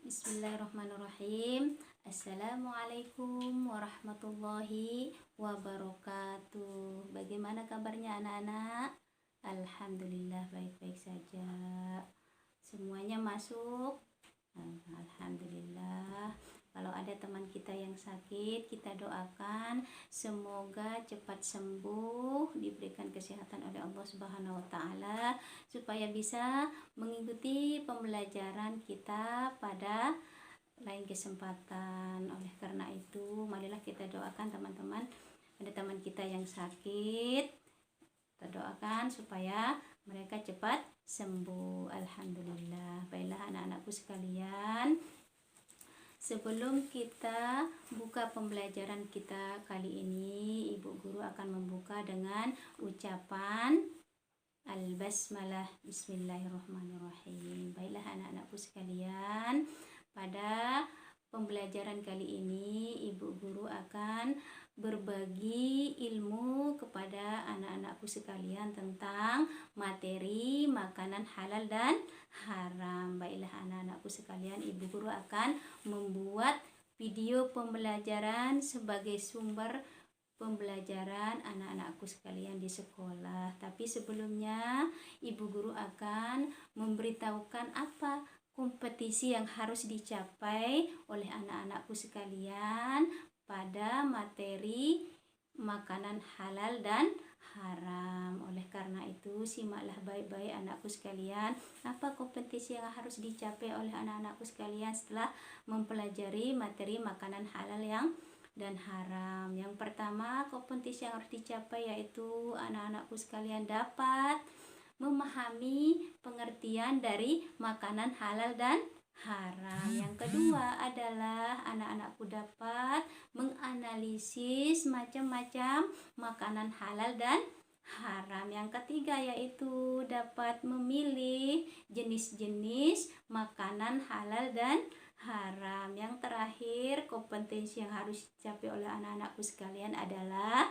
Bismillahirrahmanirrahim. Assalamualaikum warahmatullahi wabarakatuh. Bagaimana kabarnya anak-anak? Alhamdulillah baik-baik saja. Semuanya masuk? Alhamdulillah. Kalau ada teman kita yang sakit, kita doakan semoga cepat sembuh, diberikan kesehatan oleh Allah Subhanahu wa taala supaya bisa mengikuti pembelajaran kita pada lain kesempatan. Oleh karena itu, marilah kita doakan teman-teman, ada teman kita yang sakit, kita doakan supaya mereka cepat sembuh. Alhamdulillah. Baiklah anak-anakku sekalian, sebelum kita buka pembelajaran kita kali ini, Ibu Guru akan membuka dengan ucapan Al-Basmalah. Bismillahirrahmanirrahim. Baiklah anak-anakku sekalian, pada pembelajaran kali ini Ibu Guru akan berbagi ilmu kepada anak-anakku sekalian tentang materi makanan halal dan haram. Baiklah anak-anakku sekalian, Ibu Guru akan membuat video pembelajaran sebagai sumber pembelajaran anak-anakku sekalian di sekolah. Tapi sebelumnya Ibu Guru akan memberitahukan apa kompetisi yang harus dicapai oleh anak-anakku sekalian pada materi makanan halal dan haram. Oleh karena itu, simaklah baik-baik anakku sekalian, apa kompetisi yang harus dicapai oleh anak-anakku sekalian setelah mempelajari materi makanan halal dan haram. Yang pertama, kompetisi yang harus dicapai yaitu anak-anakku sekalian dapat memahami pengertian dari makanan halal dan haram. Yang kedua adalah anak-anakku dapat menganalisis macam-macam makanan halal dan haram. Yang ketiga yaitu dapat memilih jenis-jenis makanan halal dan haram. Yang terakhir, kompetensi yang harus dicapai oleh anak-anakku sekalian adalah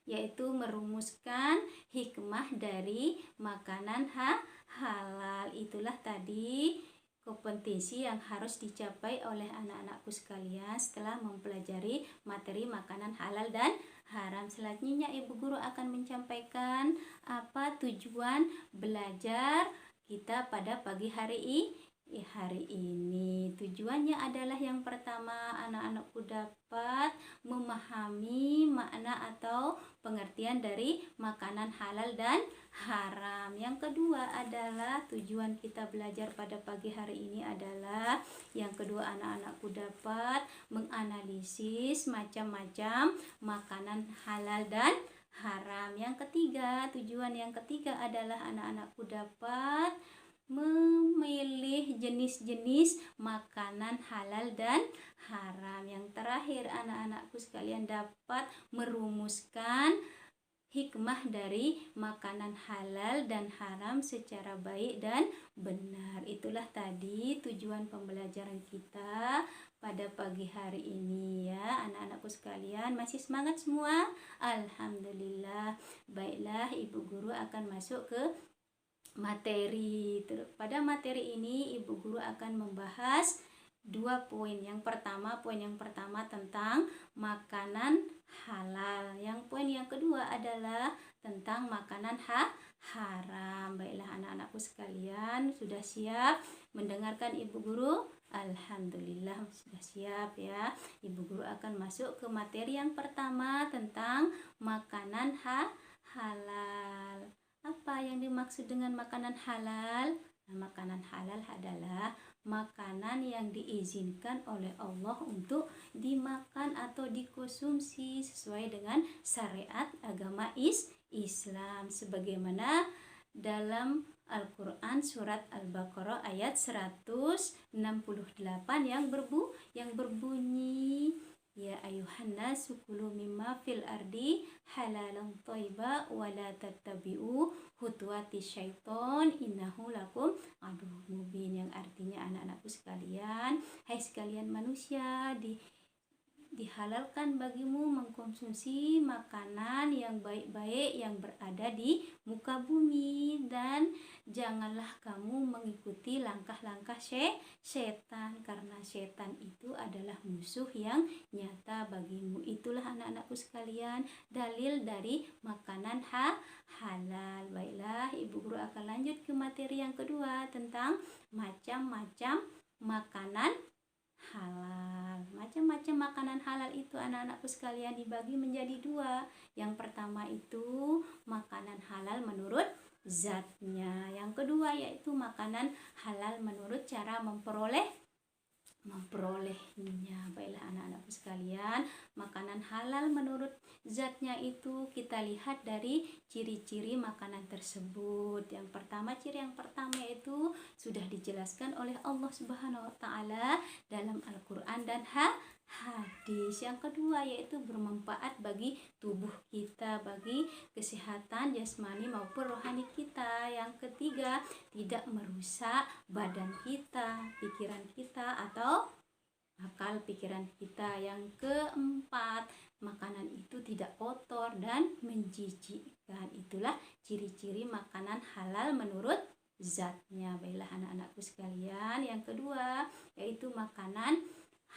yaitu merumuskan hikmah dari makanan halal. Itulah tadi kompetensi yang harus dicapai oleh anak-anakku sekalian setelah mempelajari materi makanan halal dan haram. Selanjutnya Ibu Guru akan menyampaikan apa tujuan belajar kita pada pagi hari ini. Tujuannya adalah yang pertama, anak-anakku dapat memahami makna atau pengertian dari makanan halal dan haram. Yang kedua adalah tujuan kita belajar pada pagi hari ini adalah yang kedua, anak-anakku dapat menganalisis macam-macam makanan halal dan haram. Yang ketiga, tujuan yang ketiga adalah anak-anakku dapat memilih jenis-jenis makanan halal dan haram. Yang terakhir, anak-anakku sekalian dapat merumuskan hikmah dari makanan halal dan haram secara baik dan benar. Itulah tadi tujuan pembelajaran kita pada pagi hari ini ya anak-anakku sekalian. Masih semangat semua? Alhamdulillah. Baiklah, Ibu Guru akan masuk ke materi. Pada materi ini Ibu Guru akan membahas dua poin. Poin yang pertama tentang makanan halal. Poin yang kedua adalah tentang makanan haram. Baiklah anak-anakku sekalian, sudah siap mendengarkan Ibu Guru? Alhamdulillah sudah siap ya. Ibu Guru akan masuk ke materi yang pertama tentang makanan halal. Apa yang dimaksud dengan makanan halal? Makanan halal adalah makanan yang diizinkan oleh Allah untuk dimakan atau dikonsumsi sesuai dengan syariat agama Islam, sebagaimana dalam Al-Quran surat Al-Baqarah ayat 168 yang berbunyi, ya ayuhan nasu kulu mimma fil ardi halalan thayyiba wa la tattabi'u khutuwati syaiton innahu lakum aduwwum mubin. Yang artinya, anak-anakku sekalian, hai sekalian manusia, dihalalkan bagimu mengkonsumsi makanan yang baik-baik yang berada di muka bumi, dan janganlah kamu mengikuti langkah-langkah setan, karena setan itu adalah musuh yang nyata bagimu. Itulah anak-anakku sekalian dalil dari makanan halal. Baiklah, Ibu Guru akan lanjut ke materi yang kedua tentang macam-macam makanan halal. Macam-macam makanan halal itu anak-anakku sekalian dibagi menjadi dua. Yang pertama itu makanan halal menurut zatnya. Yang kedua yaitu makanan halal menurut cara memperolehnya. Baiklah anak-anakku sekalian, makanan halal menurut zatnya itu kita lihat dari ciri-ciri makanan tersebut. Yang pertama, ciri yang pertama yaitu sudah dijelaskan oleh Allah Subhanahu wa taala dalam Al-Qur'an dan hadis. Yang kedua yaitu bermanfaat bagi tubuh kita, bagi kesehatan jasmani maupun rohani kita. Yang ketiga, tidak merusak badan kita, pikiran kita atau akal pikiran kita. Yang keempat, makanan itu tidak kotor dan menjijikkan. Itulah ciri-ciri makanan halal menurut zatnya. Baiklah anak-anakku sekalian, yang kedua yaitu makanan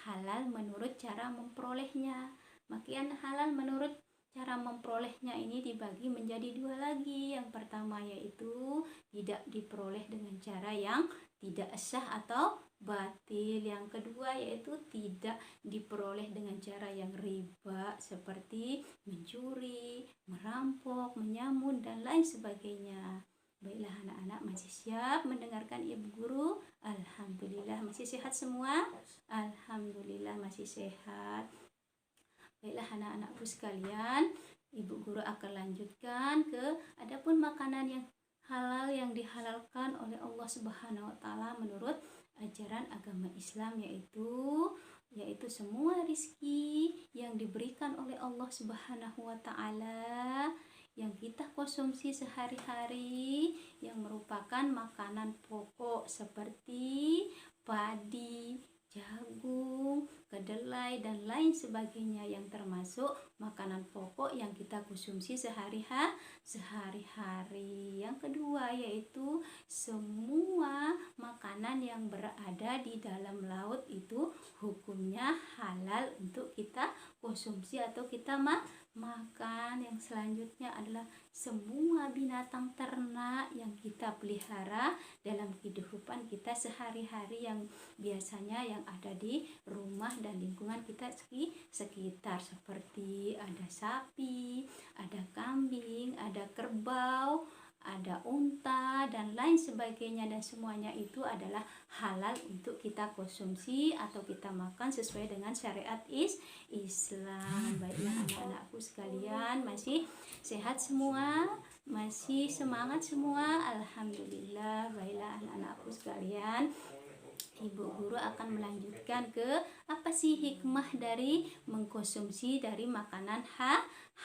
halal menurut cara memperolehnya. Makanan halal menurut cara memperolehnya ini dibagi menjadi dua lagi. Yang pertama yaitu tidak diperoleh dengan cara yang tidak sah atau batil. Yang kedua yaitu tidak diperoleh dengan cara yang riba seperti mencuri, merampok, menyamun dan lain sebagainya. Baiklah anak-anak, masih siap mendengarkan Ibu Guru? Alhamdulillah masih sehat semua? Alhamdulillah masih sehat. Baiklah anak-anakku sekalian, Ibu Guru akan lanjutkan ke adapun makanan yang halal yang dihalalkan oleh Allah Subhanahu wa taala menurut ajaran agama Islam, yaitu semua rizki yang diberikan oleh Allah Subhanahu wa taala yang kita konsumsi sehari-hari yang merupakan makanan pokok seperti padi, jagung, kedelai dan lain sebagainya, yang termasuk makanan pokok yang kita konsumsi sehari-hari. Yang kedua yaitu semua makanan yang berada di dalam laut itu hukumnya halal untuk kita konsumsi atau kita makan. Yang selanjutnya adalah semua binatang ternak yang kita pelihara dalam kehidupan kita sehari-hari yang biasanya yang ada di rumah dan lingkungan kita sekitar, seperti ada sapi, ada kambing, ada kerbau, ada unta dan lain sebagainya, dan semuanya itu adalah halal untuk kita konsumsi atau kita makan sesuai dengan syariat Islam. Baiklah anak-anakku sekalian, masih sehat semua? Masih semangat semua? Alhamdulillah. Baiklah anak-anakku sekalian, Ibu Guru akan melanjutkan ke apa sih hikmah dari mengkonsumsi dari makanan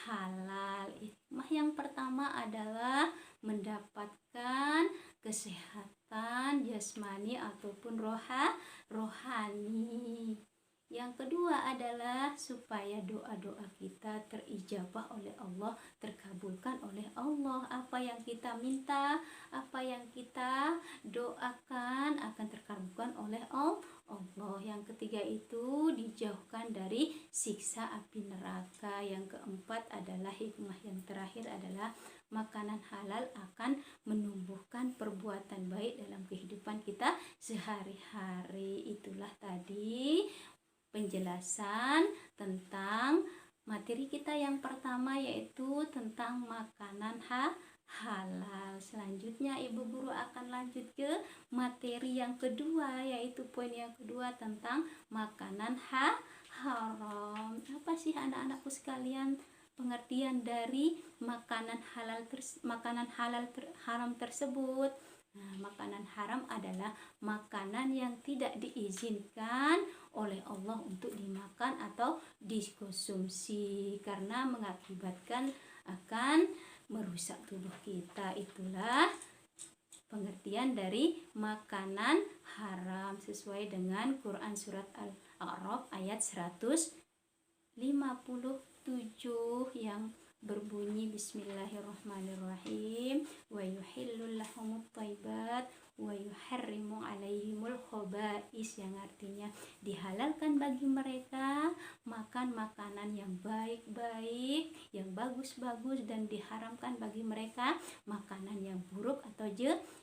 halal. Hikmah yang pertama adalah mendapatkan kesehatan jasmani ataupun rohani. Yang kedua adalah supaya doa-doa kita terijabah oleh Allah, terkabulkan oleh Allah. Apa yang kita minta, apa yang kita doakan akan terkabulkan oleh Allah. Yang ketiga itu dijauhkan dari siksa api neraka. Yang keempat adalah hikmah yang terakhir adalah makanan halal akan menumbuhkan perbuatan baik dalam kehidupan kita sehari-hari. Itulah tadi penjelasan tentang materi kita yang pertama, yaitu tentang makanan halal. Selanjutnya Ibu Guru akan lanjut ke materi yang kedua, yaitu poin yang kedua tentang makanan haram. Apa sih anak-anakku sekalian pengertian dari makanan haram tersebut? Nah, makanan haram adalah makanan yang tidak diizinkan oleh Allah untuk dimakan atau dikonsumsi karena mengakibatkan akan merusak tubuh kita. Itulah pengertian dari makanan haram sesuai dengan Quran surat Al-A'raf ayat 100 57 yang berbunyi Bismillahirrahmanirrahim, wa yuhillul lahumut thayyibat wa yuharrimu alaihimul khaba'is, yang artinya dihalalkan bagi mereka makan makanan yang baik-baik, yang bagus-bagus, dan diharamkan bagi mereka makanan yang buruk atau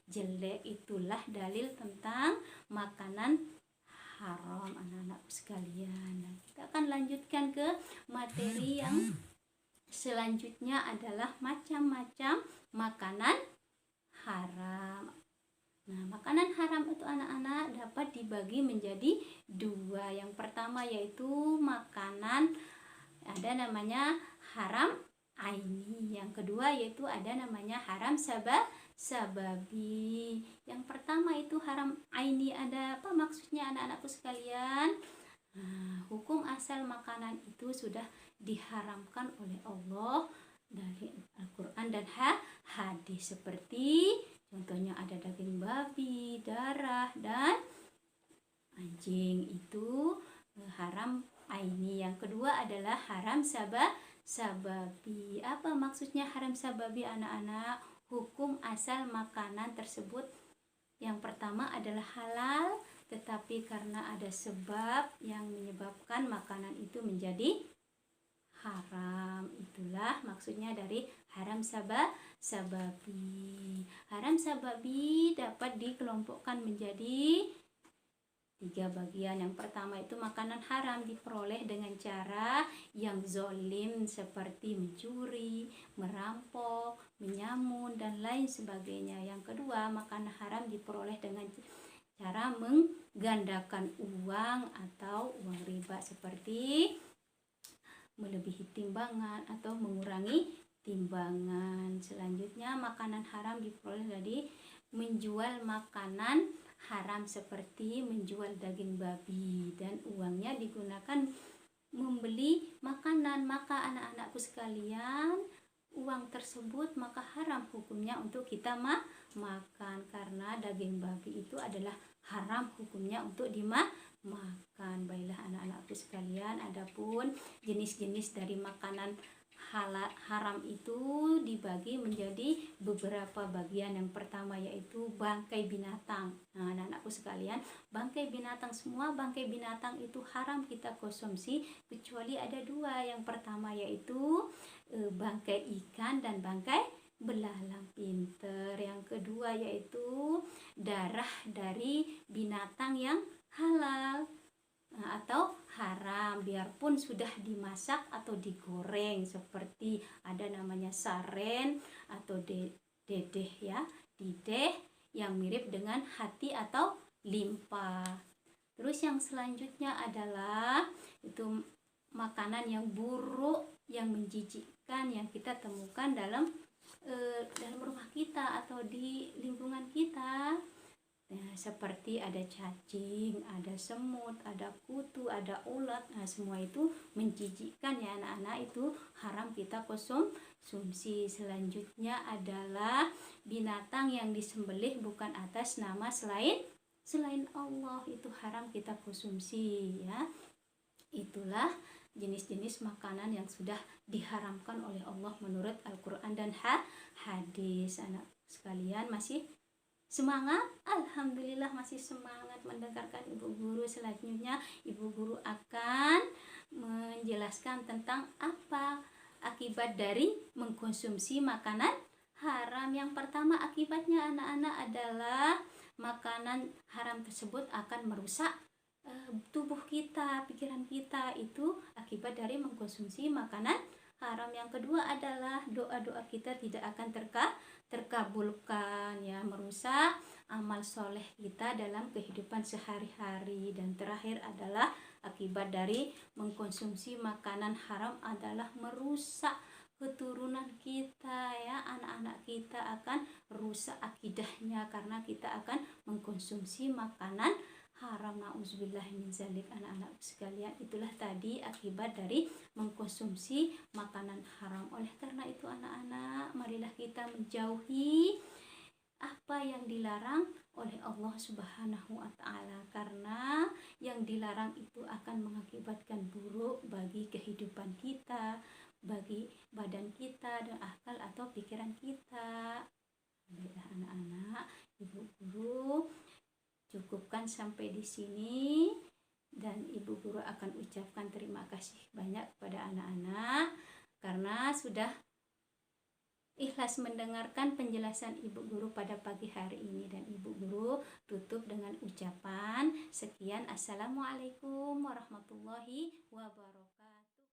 jelek. Itulah dalil tentang makanan haram, anak-anakku sekalian. Nah, kita akan lanjutkan ke materi yang selanjutnya adalah macam-macam makanan haram. Nah, makanan haram itu anak-anak dapat dibagi menjadi dua. Yang pertama yaitu makanan ada namanya haram aini. Yang kedua yaitu ada namanya haram sababi. Yang pertama itu haram aini, ada apa maksudnya anak-anakku sekalian? Nah, hukum asal makanan itu sudah diharamkan oleh Allah dari Al-Quran dan hadis, seperti contohnya ada daging babi, darah, dan anjing, itu haram aini. Yang kedua adalah haram sababi. Apa maksudnya haram sababi anak-anak? Hukum asal makanan tersebut yang pertama adalah halal, tetapi karena ada sebab yang menyebabkan makanan itu menjadi haram. Itulah maksudnya dari haram sababi. Haram sababi dapat dikelompokkan menjadi 3 bagian. Yang pertama itu makanan haram diperoleh dengan cara yang zolim, seperti mencuri, merampok, menyamun, dan lain sebagainya. Yang kedua, makanan haram diperoleh dengan cara menggandakan uang atau uang riba, seperti melebihi timbangan atau mengurangi timbangan. Selanjutnya, makanan haram diperoleh dari menjual makanan haram, seperti menjual daging babi dan uangnya digunakan membeli makanan. Maka anak-anakku sekalian, uang tersebut maka haram hukumnya untuk kita makan, karena daging babi itu adalah haram hukumnya untuk dimakan. Baiklah anak-anakku sekalian, adapun jenis-jenis dari makanan haram itu dibagi menjadi beberapa bagian. Yang pertama yaitu bangkai binatang. Nah, anak-anakku sekalian, bangkai binatang, semua bangkai binatang itu haram kita konsumsi kecuali ada dua. Yang pertama yaitu bangkai ikan dan bangkai belalang pinter. Yang kedua yaitu darah dari binatang yang halal atau haram, biarpun sudah dimasak atau digoreng, seperti ada namanya saren atau dedeh ya, dideh yang mirip dengan hati atau limpa. Terus yang selanjutnya adalah itu makanan yang buruk, yang menjijikkan, yang kita temukan dalam rumah kita atau di lingkungan kita. Nah, seperti ada cacing, ada semut, ada kutu, ada ulat. Nah, semua itu menjijikkan ya anak-anak, itu haram kita konsumsi. Selanjutnya adalah binatang yang disembelih bukan atas nama selain Allah, itu haram kita konsumsi ya. Itulah jenis-jenis makanan yang sudah diharamkan oleh Allah menurut Al-Quran dan hadis. Anak sekalian masih semangat? Alhamdulillah masih semangat mendengarkan Ibu Guru. Selanjutnya Ibu Guru akan menjelaskan tentang apa akibat dari mengkonsumsi makanan haram. Yang pertama akibatnya anak-anak adalah makanan haram tersebut akan merusak tubuh kita, pikiran kita, itu akibat dari mengkonsumsi makanan haram. Yang kedua adalah doa-doa kita tidak akan terkabulkan ya, merusak amal soleh kita dalam kehidupan sehari-hari. Dan terakhir adalah akibat dari mengkonsumsi makanan haram adalah merusak keturunan kita ya, anak-anak kita akan rusak akidahnya karena kita akan mengkonsumsi makanan haram. Nauzubillah min zalik. Anak-anak sekalian, itulah tadi akibat dari mengkonsumsi makanan haram. Oleh karena itu anak-anak, marilah kita menjauhi apa yang dilarang oleh Allah Subhanahu wa ta'ala, karena yang dilarang itu akan mengakibatkan buruk bagi kehidupan kita, bagi badan kita dan akal atau pikiran kita. Baiklah anak-anak, ibu guru cukupkan sampai di sini, dan ibu guru akan ucapkan terima kasih banyak kepada anak-anak karena sudah ikhlas mendengarkan penjelasan ibu guru pada pagi hari ini. Dan ibu guru tutup dengan ucapan sekian, assalamualaikum warahmatullahi wabarakatuh.